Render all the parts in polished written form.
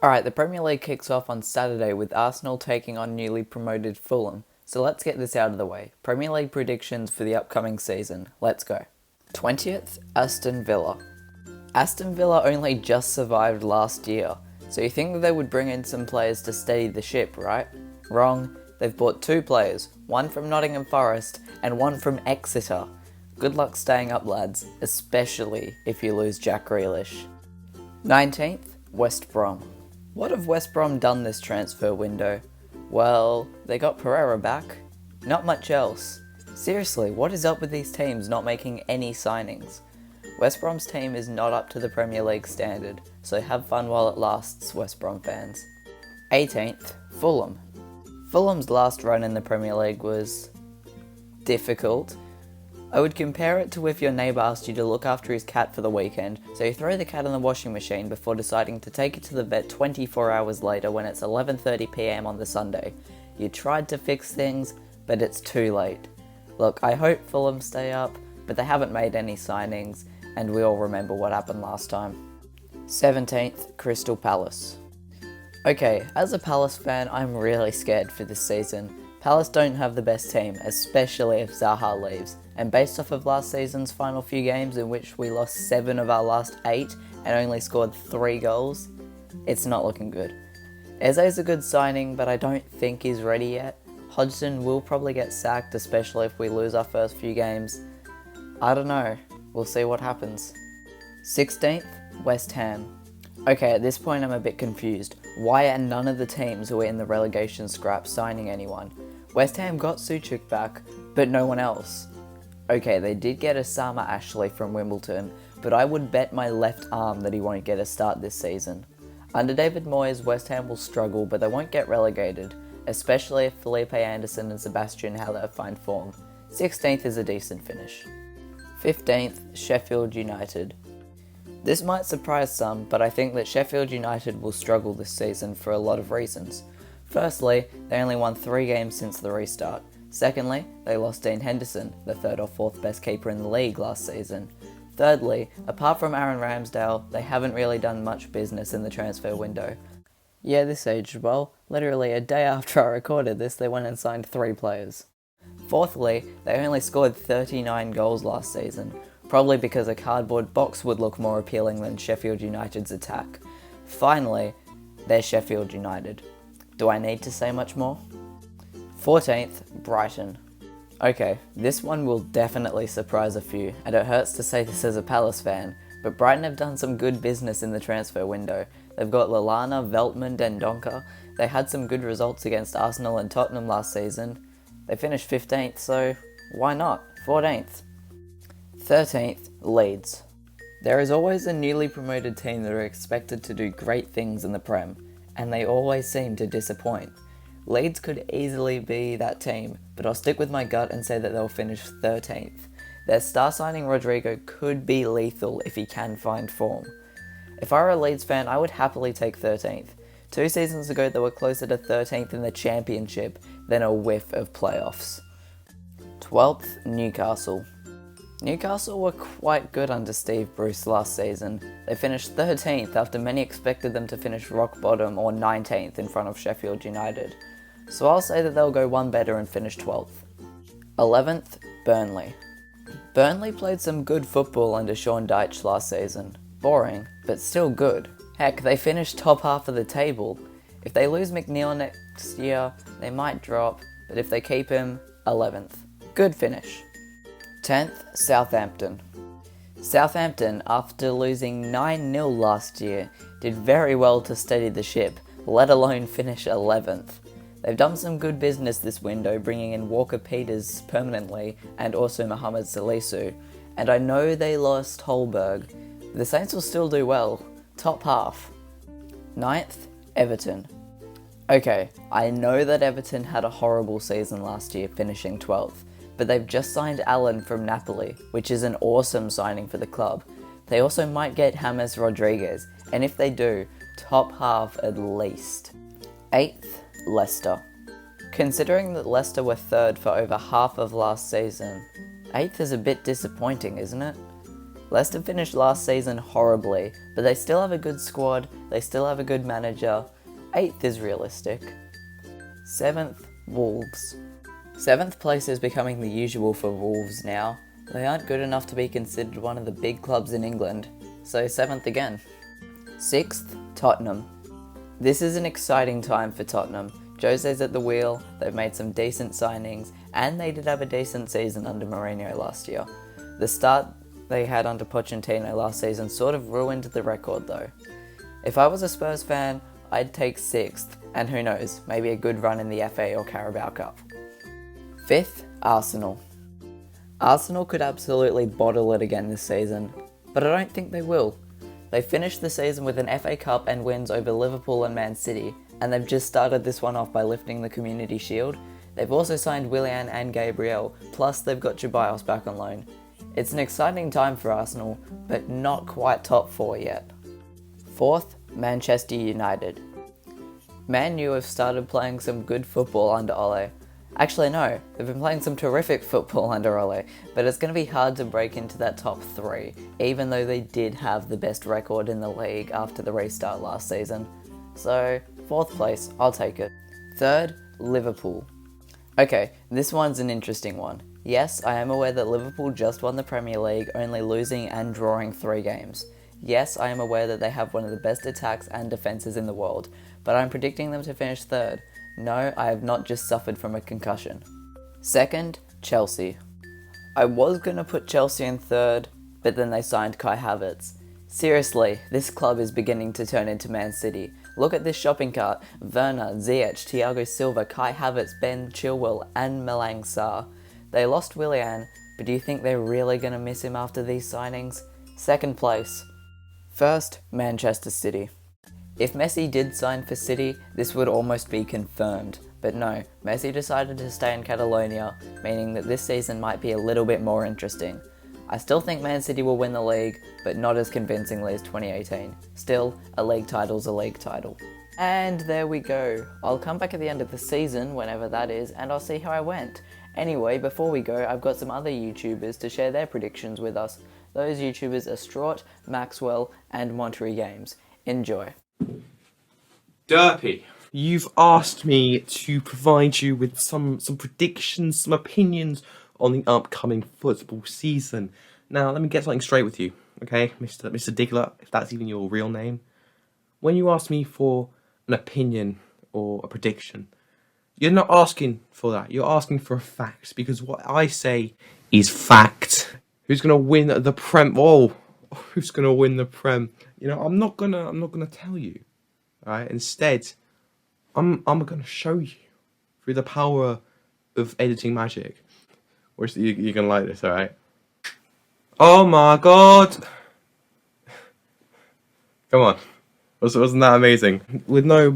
Alright, the Premier League kicks off on Saturday with Arsenal taking on newly promoted Fulham. So let's get this out of the way. Premier League predictions for the upcoming season. Let's go. 20th, Aston Villa. Aston Villa only just survived last year, so you think that they would bring in some players to steady the ship, right? Wrong. They've bought 2 players, one from Nottingham Forest and one from Exeter. Good luck staying up, lads, especially if you lose Jack Grealish. 19th, West Brom. What have West Brom done this transfer window? Well, they got Pereira back. Not much else. Seriously, what is up with these teams not making any signings? West Brom's team is not up to the Premier League standard, so have fun while it lasts, West Brom fans. 18th, Fulham. Fulham's last run in the Premier League was difficult. I would compare it to if your neighbour asked you to look after his cat for the weekend, so you throw the cat in the washing machine before deciding to take it to the vet 24 hours later when it's 11:30 PM on the Sunday. You tried to fix things, but it's too late. Look, I hope Fulham stay up, but they haven't made any signings, and we all remember what happened last time. 17th, Crystal Palace. Okay, as a Palace fan, I'm really scared for this season. Palace don't have the best team, especially if Zaha leaves, and based off of last season's final few games in which we lost 7 of our last 8 and only scored 3 goals, it's not looking good. Eze's a good signing, but I don't think he's ready yet. Hodgson will probably get sacked, especially if we lose our first few games. I don't know, we'll see what happens. 16th, West Ham. Okay, at this point I'm a bit confused. Why are none of the teams who are in the relegation scrap signing anyone? West Ham got Suchuk back, but no one else. Okay, they did get Osama Ashley from Wimbledon, but I would bet my left arm that he won't get a start this season. Under David Moyes, West Ham will struggle, but they won't get relegated, especially if Felipe Anderson and Sebastian Haller find form. 16th is a decent finish. 15th, Sheffield United. This might surprise some, but I think that Sheffield United will struggle this season for a lot of reasons. Firstly, they only won 3 games since the restart. Secondly, they lost Dean Henderson, the 3rd or 4th best keeper in the league last season. Thirdly, apart from Aaron Ramsdale, they haven't really done much business in the transfer window. Yeah, this aged well. Literally a day after I recorded this, they went and signed 3 players. Fourthly, they only scored 39 goals last season, probably because a cardboard box would look more appealing than Sheffield United's attack. Finally, they're Sheffield United. Do I need to say much more? 14th, Brighton. Okay, this one will definitely surprise a few, and it hurts to say this as a Palace fan, but Brighton have done some good business in the transfer window. They've got Lallana, Veltman, Dendoncker. They had some good results against Arsenal and Tottenham last season. They finished 15th, so why not? 14th. 13th, Leeds. There is always a newly promoted team that are expected to do great things in the Prem, and they always seem to disappoint. Leeds could easily be that team, but I'll stick with my gut and say that they'll finish 13th. Their star signing Rodrigo could be lethal if he can find form. If I were a Leeds fan, I would happily take 13th. 2 seasons ago they were closer to 13th in the Championship than a whiff of playoffs. 12th, Newcastle. Newcastle were quite good under Steve Bruce last season. They finished 13th after many expected them to finish rock bottom or 19th in front of Sheffield United. So I'll say that they'll go one better and finish 12th. 11th, Burnley. Burnley played some good football under Sean Dyche last season. Boring, but still good. Heck, they finished top half of the table. If they lose McNeil next year, they might drop, but if they keep him, 11th. Good finish. 10th, Southampton. Southampton, after losing 9-0 last year, did very well to steady the ship, let alone finish 11th. They've done some good business this window, bringing in Walker Peters permanently and also Mohamed Salisu, and I know they lost Holberg. The Saints will still do well, top half. 9th, Everton. Okay, I know that Everton had a horrible season last year, finishing 12th. But they've just signed Allen from Napoli, which is an awesome signing for the club. They also might get James Rodriguez, and if they do, top half at least. 8th, Leicester. Considering that Leicester were 3rd for over half of last season, 8th is a bit disappointing, isn't it? Leicester finished last season horribly, but they still have a good squad, They still have a good manager. 8th is realistic. 7th, Wolves. 7th place is becoming the usual for Wolves now. They aren't good enough to be considered one of the big clubs in England, so 7th again. 6th, Tottenham. This is an exciting time for Tottenham. Jose's at the wheel, they've made some decent signings, and they did have a decent season under Mourinho last year. The start they had under Pochettino last season sort of ruined the record though. If I was a Spurs fan, I'd take 6th, and who knows, maybe a good run in the FA or Carabao Cup. 5th, Arsenal. Arsenal could absolutely bottle it again this season, but I don't think they will. They finished the season with an FA Cup and wins over Liverpool and Man City, and they've just started this one off by lifting the Community Shield. They've also signed Willian and Gabriel, plus they've got Ceballos back on loan. It's an exciting time for Arsenal, but not quite top 4 yet. 4th, Manchester United. Man U have started playing some good football under Ole. Actually no, they've been playing some terrific football under Ole, but it's going to be hard to break into that top 3, even though they did have the best record in the league after the restart last season. So, 4th place, I'll take it. 3rd, Liverpool. Okay, this one's an interesting one. Yes, I am aware that Liverpool just won the Premier League, only losing and drawing 3 games. Yes, I am aware that they have one of the best attacks and defences in the world, but I'm predicting them to finish 3rd. No, I have not just suffered from a concussion. 2nd, Chelsea. I was going to put Chelsea in 3rd, but then they signed Kai Havertz. Seriously, this club is beginning to turn into Man City. Look at this shopping cart. Werner, Ziyech, Thiago Silva, Kai Havertz, Ben Chilwell and Malang Sarr. They lost Willian, but do you think they're really going to miss him after these signings? 2nd place. 1st, Manchester City. If Messi did sign for City, this would almost be confirmed. But no, Messi decided to stay in Catalonia, meaning that this season might be a little bit more interesting. I still think Man City will win the league, but not as convincingly as 2018. Still, a league title's a league title. And there we go. I'll come back at the end of the season, whenever that is, and I'll see how I went. Anyway, before we go, I've got some other YouTubers to share their predictions with us. Those YouTubers are Strawt, Maqwell, and Monterey Games. Enjoy. Derpy, you've asked me to provide you with some predictions, some opinions on the upcoming football season. Now, let me get something straight with you, okay, Mr. Diglett, if that's even your real name. When you ask me for an opinion or a prediction, you're not asking for that. You're asking for a fact, because what I say is fact. Who's gonna win the Prem? Whoa, who's gonna win the Prem? You know, I'm not gonna tell you. All right. Instead, I'm gonna show you through the power of editing magic. You're gonna like this, all right? Oh my god! Come on, wasn't that amazing? With no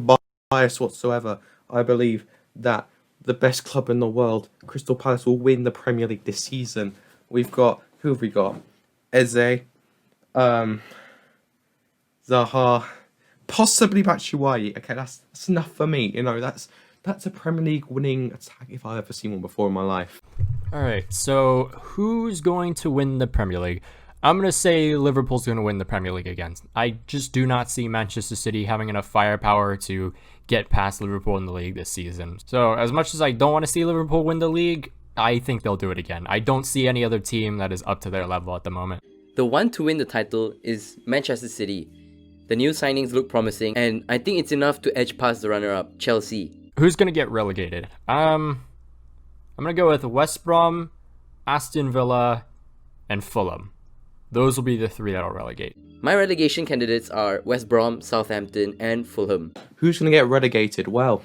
bias whatsoever, I believe that the best club in the world, Crystal Palace, will win the Premier League this season. Who have we got? Eze, Zaha, possibly Batshuayi. Okay, that's enough for me. You know, that's a Premier League winning attack if I've ever seen one before in my life. Alright, so who's going to win the Premier League? I'm going to say Liverpool's going to win the Premier League again. I just do not see Manchester City having enough firepower to get past Liverpool in the league this season. So as much as I don't want to see Liverpool win the league, I think they'll do it again. I don't see any other team that is up to their level at the moment. The one to win the title is Manchester City. The new signings look promising, and I think it's enough to edge past the runner-up, Chelsea. Who's going to get relegated? I'm going to go with West Brom, Aston Villa, and Fulham. Those will be the 3 that will relegate. My relegation candidates are West Brom, Southampton, and Fulham. Who's going to get relegated? Well,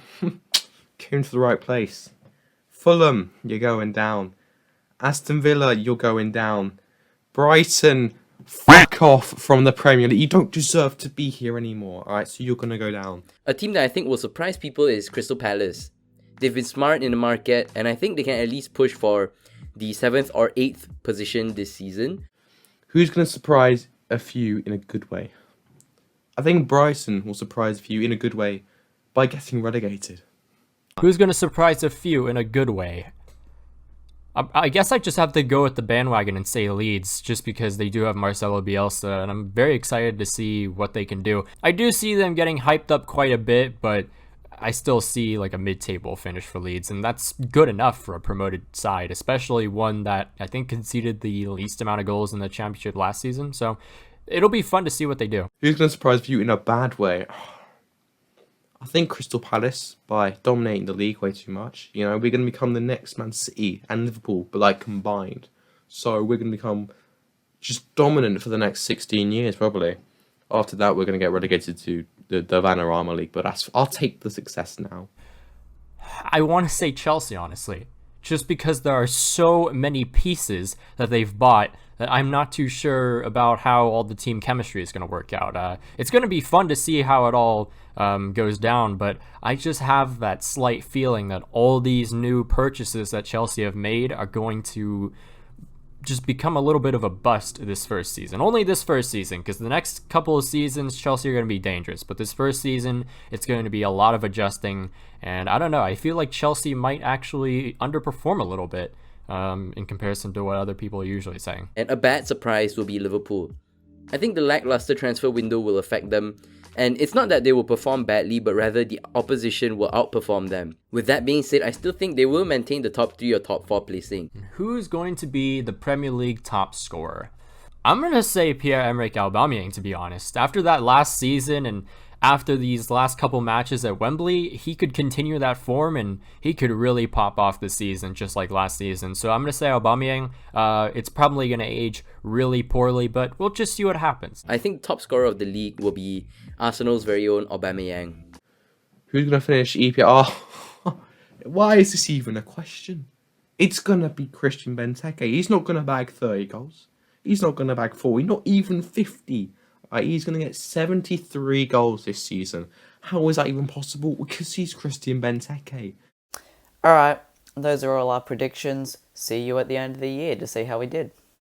came to the right place. Fulham, you're going down. Aston Villa, you're going down. Brighton, fuck off from the Premier League. You don't deserve to be here anymore. Alright, so you're going to go down. A team that I think will surprise people is Crystal Palace. They've been smart in the market, and I think they can at least push for the 7th or 8th position this season. Who's going to surprise a few in a good way? I think Brighton will surprise a few in a good way by getting relegated. Who's going to surprise a few in a good way? I guess I just have to go with the bandwagon and say Leeds, just because they do have Marcelo Bielsa, and I'm very excited to see what they can do. I do see them getting hyped up quite a bit, but I still see like a mid-table finish for Leeds, and that's good enough for a promoted side, especially one that I think conceded the least amount of goals in the championship last season. So it'll be fun to see what they do. Who's going to surprise you in a bad way? I think Crystal Palace, by dominating the league way too much. You know, we're going to become the next Man City and Liverpool, but like combined. So we're going to become just dominant for the next 16 years, probably. After that, we're going to get relegated to the Vanarama League, but I'll take the success now. I want to say Chelsea, honestly, just because there are so many pieces that they've bought that I'm not too sure about how all the team chemistry is going to work out. It's going to be fun to see how it all goes down, but I just have that slight feeling that all these new purchases that Chelsea have made are going to just become a little bit of a bust this first season. Only this first season, because the next couple of seasons, Chelsea are going to be dangerous. But this first season, it's going to be a lot of adjusting. And I don't know, I feel like Chelsea might actually underperform a little bit in comparison to what other people are usually saying. And a bad surprise will be Liverpool. I think the lackluster transfer window will affect them. And it's not that they will perform badly, but rather the opposition will outperform them. With that being said, I still think they will maintain the top 3 or top 4 placing. Who's going to be the Premier League top scorer? I'm going to say Pierre-Emerick Aubameyang, to be honest. After that last season and after these last couple matches at Wembley, he could continue that form and he could really pop off this season just like last season. So I'm going to say Aubameyang. It's probably going to age really poorly, but we'll just see what happens. I think top scorer of the league will be Arsenal's very own Aubameyang. Who's going to finish EPL? Why is this even a question? It's going to be Christian Benteke. He's not going to bag 30 goals. He's not going to bag 40, not even 50. He's going to get 73 goals this season. How is that even possible? Because he's Christian Benteke. Alright, those are all our predictions. See you at the end of the year to see how we did.